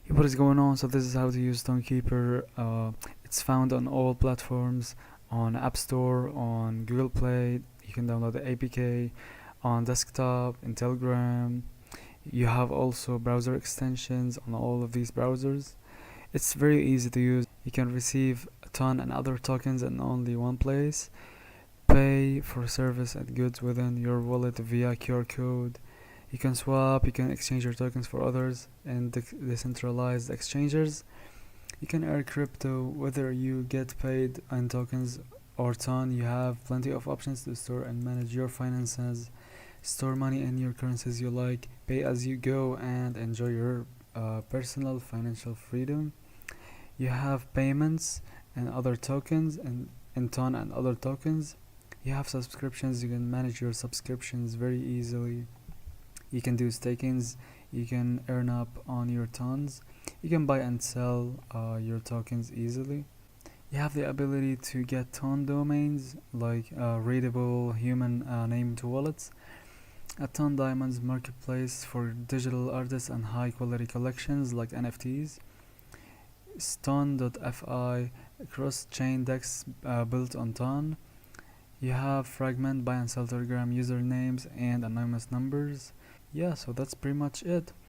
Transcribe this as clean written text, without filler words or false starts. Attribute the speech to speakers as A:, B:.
A: Hey, what is going on? So this is how to use Tonkeeper. It's found on all platforms, on App Store, on Google Play. You can download the APK on desktop, in Telegram. You have also browser extensions on all of these browsers. It's very easy to use. You can receive a ton and other tokens in only one place. Pay for service and goods within your wallet via QR code. You can swap, you can exchange your tokens for others and decentralized exchanges. You can earn crypto whether you get paid in tokens or ton. You have plenty of options to store and manage your finances. Store money in your currencies you like, pay as you go, and enjoy your personal financial freedom. You have payments and other tokens and in ton and other tokens. You have subscriptions, you can manage your subscriptions very easily. You can do stakings, you can earn up on your tons, you can buy and sell your tokens easily. You have the ability to get ton domains like readable human named wallets, a ton diamonds marketplace for digital artists and high quality collections like NFTs, Stone.fi cross chain DEX built on ton. You have fragment buy and sell Telegram usernames and anonymous numbers. Yeah, so that's pretty much it.